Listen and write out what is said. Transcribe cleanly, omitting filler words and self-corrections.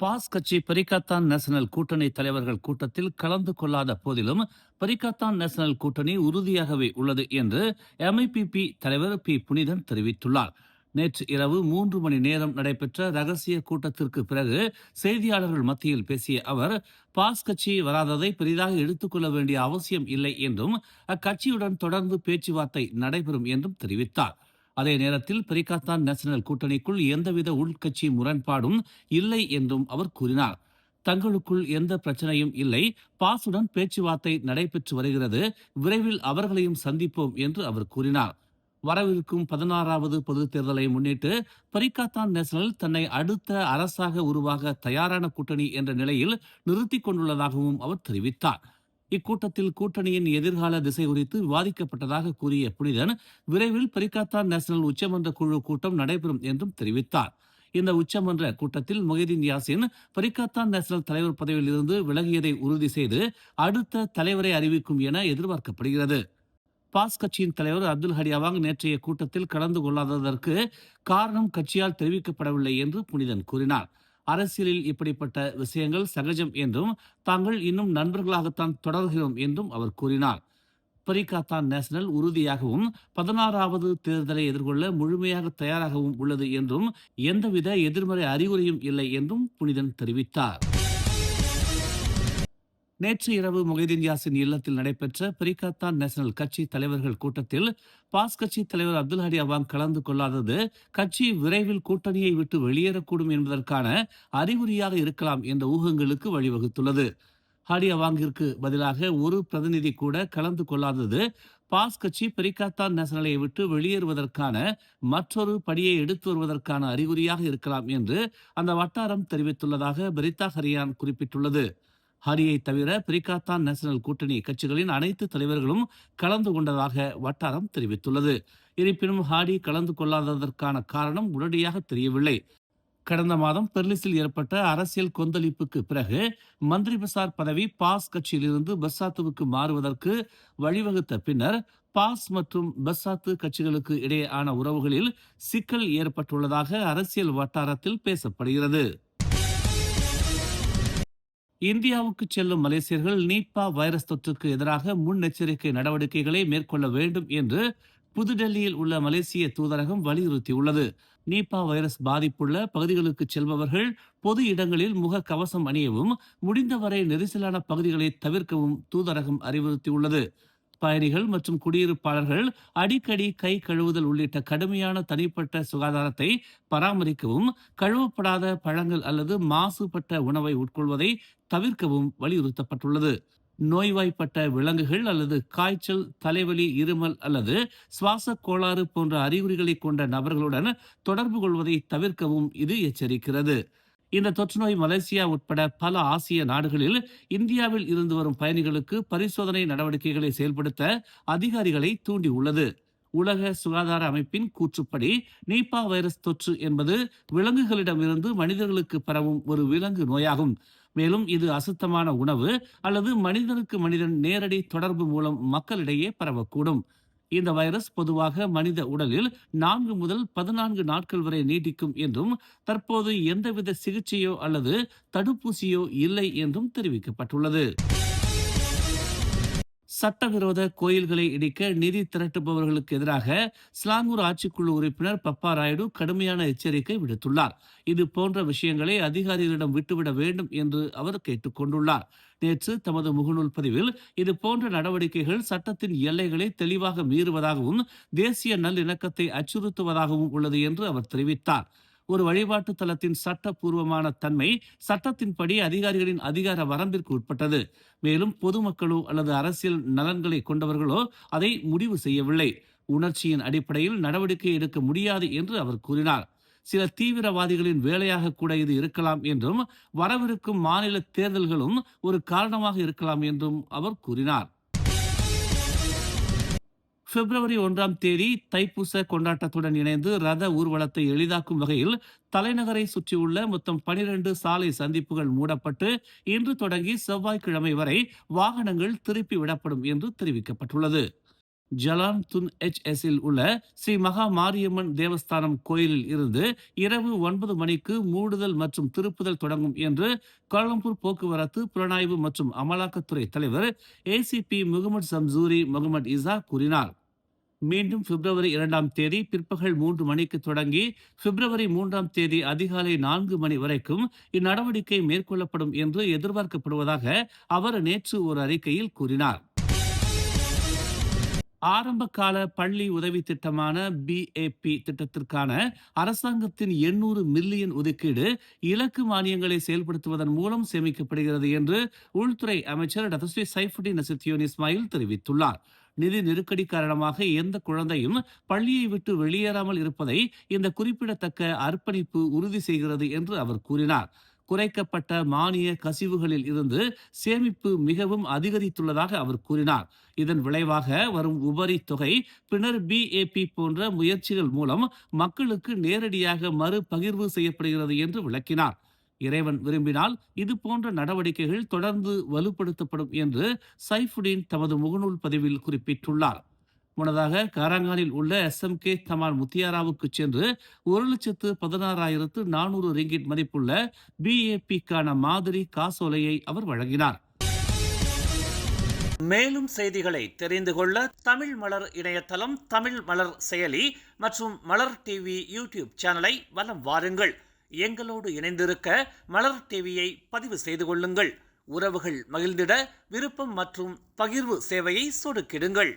Pass கட்சி பரிகாத்தான் national கூட்டணி தலைவர்கள் கூட்டத்தில் கலந்து கொள்ளாத போதிலும் பரிகாத்தான் நேஷனல் கூட்டணி உறுதியாகவே உள்ளது என்று எம்ஐபிபி தலைவர் பி புனிதன் தெரிவித்துள்ளார். நேற்று இரவு 3 மணி நேரம் நடைபெற்ற ரகசிய கூட்டத்திற்கு பிறகு செய்தியாளர்கள் மத்தியில் பேசிய அவர், பாஸ் கட்சி வராததை பெரிதாக எடுத்துக்கொள்ள வேண்டிய அவசியம் இல்லை என்றும் அக்கட்சியுடன் தொடர்ந்து பேச்சுவார்த்தை நடைபெறும் என்றும் தெரிவித்தார். அதே நேரத்தில் பரிகாத்தான் நேஷனல் கூட்டணிக்குள் எந்தவித உள்கட்சி முரண்பாடும் இல்லை என்றும் அவர் கூறினார். தங்களுக்குள் எந்த பிரச்சனையும் இல்லை, பாசுடன் பேச்சுவார்த்தை நடைபெற்று வருகிறது, விரைவில் அவர்களையும் சந்திப்போம் என்று அவர் கூறினார். வரவிருக்கும் 16வது பொதுத் தேர்தலை முன்னிட்டு பரிகாத்தான் நேஷனல் தன்னை அடுத்த அரசாக உருவாக தயாரான கூட்டணி என்ற நிலையில் நிறுத்திக் கொண்டுள்ளதாகவும் அவர் தெரிவித்தார். இக்கூட்டத்தில் கூட்டணியின் எதிர்கால திசை குறித்து விவாதிக்கப்பட்டதாக கூறிய புனிதன், விரைவில் பரிகாத்தான் நேஷனல் உச்சமன்ற குழு கூட்டம் நடைபெறும் என்றும் தெரிவித்தார். இந்த உச்சமன்ற கூட்டத்தில் மொஹிதீன் யாசின் பரிகாத்தான் நேஷனல் தலைவர் பதவியில் இருந்து விலகியதை உறுதி செய்து அடுத்த தலைவரை அறிவிக்கும் என எதிர்பார்க்கப்படுகிறது. பாஸ் கட்சியின் தலைவர் அப்துல் ஹடி அவாங் நேற்றைய கூட்டத்தில் கலந்து கொள்ளாததற்கு காரணம் கட்சியால் தெரிவிக்கப்படவில்லை என்று புனிதன் கூறினார். அரசியலில் இப்படிப்பட்ட விஷயங்கள் சகஜம் என்றும் தாங்கள் இன்னும் நண்பர்களாகத்தான் தொடர்கிறோம் என்றும் அவர் கூறினார். பரிகாத்தான் நேஷனல் உறுதியாகவும் 16வது தேர்தலை எதிர்கொள்ள முழுமையாக தயாராகவும் உள்ளது என்றும் எந்தவித எதிர்மறை அறிகுறியும் இல்லை என்றும் புனிதன் தெரிவித்தார். நேற்று இரவு மொஹிதீன் யாசின் இல்லத்தில் நடைபெற்ற பரிகாத்தான் நேஷனல் கட்சி தலைவர்கள் கூட்டத்தில் பாஸ் கட்சி தலைவர் அப்துல் ஹடி அவாங் கலந்து கொள்ளாதது கட்சி விரைவில் கூட்டணியை விட்டு வெளியேறக்கூடும் என்பதற்கான அறிகுறியாக இருக்கலாம் என்ற ஊகங்களுக்கு வழிவகுத்துள்ளது. ஹடி அவாங்கிற்கு பதிலாக ஒரு பிரதிநிதி கூட கலந்து கொள்ளாதது பாஸ் கட்சி பரிகாத்தான் நேஷனலை விட்டு வெளியேறுவதற்கான மற்றொரு படியை எடுத்து வருவதற்கான அறிகுறியாக இருக்கலாம் என்று அந்த வட்டாரம் தெரிவித்துள்ளதாக பரிதா ஹரியான் குறிப்பிட்டுள்ளது. ஹரியை தவிர பரிகாத்தான் நேஷனல் கூட்டணி கட்சிகளின் அனைத்து தலைவர்களும் கலந்து கொண்டதாக வட்டாரம் தெரிவித்துள்ளது. இருப்பினும் ஹாடி கலந்து கொள்ளாததற்கான காரணம் உடனடியாக தெரியவில்லை. கடந்த மாதம் பெர்லிஸில் ஏற்பட்ட அரசியல் கொந்தளிப்புக்கு பிறகு மந்திரி பசார் பதவி பாஸ் கட்சியிலிருந்து பஸ்ஸாத்துவுக்கு மாறுவதற்கு வழிவகுத்த பின்னர் பாஸ் மற்றும் பஸ்ஸாத்து கட்சிகளுக்கு இடையேயான உறவுகளில் சிக்கல் ஏற்பட்டுள்ளதாக அரசியல் வட்டாரத்தில் பேசப்படுகிறது. இந்தியாவுக்கு செல்லும் மலேசியர்கள் நீப்பா வைரஸ் தொற்றுக்கு எதிராக முன்னெச்சரிக்கை நடவடிக்கைகளை மேற்கொள்ள வேண்டும் என்று புதுடெல்லியில் உள்ள மலேசிய தூதரகம் வலியுறுத்தியுள்ளது. நீப்பா வைரஸ் பாதிப்புள்ள பகுதிகளுக்கு செல்பவர்கள் பொது இடங்களில் முக கவசம் அணியவும், முடிந்தவரை நெரிசலான பகுதிகளை தவிர்க்கவும் தூதரகம் அறிவுறுத்தியுள்ளது. பயணிகள் மற்றும் குடியிருப்பாளர்கள் அடிக்கடி கை கழுவுதல் உள்ளிட்ட கடுமையான தனிப்பட்ட சுகாதாரத்தை பராமரிக்கவும், கழுவப்படாத பழங்கள் அல்லது மாசுபட்ட உணவை உட்கொள்வதை தவிர்க்கவும் வலியுறுத்தப்பட்டுள்ளது. நோய்வாய்ப்பட்ட விலங்குகள் அல்லது காய்ச்சல், தலைவலி, இருமல் அல்லது சுவாச கோளாறு போன்ற அறிகுறிகளை கொண்ட நபர்களுடன் தொடர்பு கொள்வதை தவிர்க்கவும் இது எச்சரிக்கிறது. இந்த தொற்றுநோய் மலேசியா உட்பட பல ஆசிய நாடுகளில் இந்தியாவில் இருந்து வரும் பயணிகளுக்கு பரிசோதனை நடவடிக்கைகளை செயல்படுத்த அதிகாரிகளை தூண்டியுள்ளது. உலக சுகாதார அமைப்பின் கூற்றுப்படி நீப்பா வைரஸ் தொற்று என்பது விலங்குகளிடமிருந்து மனிதர்களுக்கு பரவும் ஒரு விலங்கு நோயாகும். மேலும் இது அசுத்தமான உணவு அல்லது மனிதனுக்கு மனிதன் நேரடி தொடர்பு மூலம் மக்களிடையே பரவக்கூடும். இந்த வைரஸ் பொதுவாக மனித உடலில் 4 முதல் 14 நாட்கள் வரை நீடிக்கும் என்றும் தற்போது எந்தவித சிகிச்சையோ அல்லது தடுப்பூசியோ இல்லை என்றும் தெரிவிக்கப்பட்டுள்ளது. சட்டவிரோத கோயில்களை இடிக்க நிதி திரட்டுபவர்களுக்கு எதிராக ஸ்லாங்கூர் ஆட்சிக்குழு உறுப்பினர் பப்பா ராயுடு கடுமையான எச்சரிக்கை விடுத்துள்ளார். இது போன்ற விஷயங்களை அதிகாரிகளிடம் விட்டுவிட வேண்டும் என்று அவர் கேட்டுக்கொண்டுள்ளார். நேற்று தமது முகநூல் பதிவில் இது போன்ற நடவடிக்கைகள் சட்டத்தின் எல்லைகளை தெளிவாக மீறுவதாகவும் தேசிய நல்லிணக்கத்தை அச்சுறுத்துவதாகவும் உள்ளது என்று அவர் தெரிவித்தார். ஒரு வழிபாட்டு தலத்தின் சட்டப்பூர்வமான தன்மை சட்டத்தின்படி அதிகாரிகளின் அதிகார வரம்பிற்கு உட்பட்டது. மேலும் பொதுமக்களோ அல்லது அரசியல் நலன்களை கொண்டவர்களோ அதை முடிவு செய்யவில்லை. உணர்ச்சியின் அடிப்படையில் நடவடிக்கை எடுக்க முடியாது என்று அவர் கூறினார். சில தீவிரவாதிகளின் வேலையாக கூட இது இருக்கலாம் என்றும், வரவிருக்கும் மாநில தேர்தல்களும் ஒரு காரணமாக இருக்கலாம் என்றும் அவர் கூறினார். பிப்ரவரி 1ஆம் தேதி தைப்பூச கொண்டாட்டத்துடன் இணைந்து ரத ஊர்வலத்தை எளிதாக்கும் வகையில் தலைநகரை சுற்றியுள்ள மொத்தம் 12 சாலை சந்திப்புகள் மூடப்பட்டு இன்று தொடங்கி செவ்வாய்க்கிழமை வரை வாகனங்கள் திருப்பி விடப்படும் என்று தெரிவிக்கப்பட்டுள்ளது. ஜலான் துன் HSல் உள்ள ஸ்ரீ மகா மாரியம்மன் தேவஸ்தானம் கோயிலில் இருந்து இரவு 9 மணிக்கு மூடுதல் மற்றும் திருப்புதல் தொடங்கும் என்று கோலாலம்பூர் போக்குவரத்து புலனாய்வு மற்றும் அமலாக்கத்துறை தலைவர் ACP முகமது சம்சூரி முகமது இசா கூறினார். மீண்டும் பிப்ரவரி 2ஆம் தேதி பிற்பகல் 3 மணிக்கு தொடங்கி பிப்ரவரி 3ஆம் தேதி அதிகாலை 4 மணி வரைக்கும் இந்நடவடிக்கை மேற்கொள்ளப்படும் என்று எதிர்பார்க்கப்படுவதாக அவர் நேற்று ஒரு அறிக்கையில் கூறினார். ஆரம்ப கால பள்ளி உதவி திட்டமான BAP திட்டத்திற்கான அரசாங்கத்தின் 800 மில்லியன் ஒதுக்கீடு இலக்கு மானியங்களை செயல்படுத்துவதன் மூலம் சேமிக்கப்படுகிறது என்று உள்துறை அமைச்சர் டாக்டர் ஸ்ரீ சைஃபுடின் நசித்தியோன் இஸ்மாயில் தெரிவித்துள்ளார். நிதி நெருக்கடி காரணமாக எந்த குழந்தையும் பள்ளியை விட்டு வெளியேறாமல் இருப்பதை இந்த குறிப்பிடத்தக்க அர்ப்பணிப்பு உறுதி செய்கிறது என்று அவர் கூறினார். குறைக்கப்பட்ட மானிய கசிவுகளில் இருந்து சேமிப்பு மிகவும் அதிகரித்துள்ளதாக அவர் கூறினார். இதன் விளைவாக வரும் உபரி தொகை பின்னர் BAP போன்ற முயற்சிகள் மூலம் மக்களுக்கு நேரடியாக மறுபகிர்வு செய்யப்படுகிறது என்று விளக்கினார். இறைவன் விரும்பினால் இது போன்ற நடவடிக்கைகள் தொடர்ந்து வலுப்படுத்தப்படும் என்று சைஃபுடின் தமது முகநூல் பதிவில் குறிப்பிட்டுள்ளார். முன்னதாக காராங்கானில் உள்ள SMK தமால் முத்தியாராவுக்கு சென்று 1,16,400 ரிங்கிட் மதிப்புள்ள BAPக்கான மாதிரி காசோலையை அவர் வழங்கினார். மேலும் செய்திகளை தெரிந்து கொள்ள தமிழ் மலர் இணையதளம், தமிழ் மலர் செயலி மற்றும் மலர் டிவி யூடியூப் சேனலை வலம் வாருங்கள். எங்களோடு இணைந்திருக்க மலர் டிவியை பதிவு செய்து கொள்ளுங்கள். உறவுகள் மகிழ்ந்திட விருப்பம் மற்றும் பகிர்வு சேவையை சொடுக்கிடுங்கள்.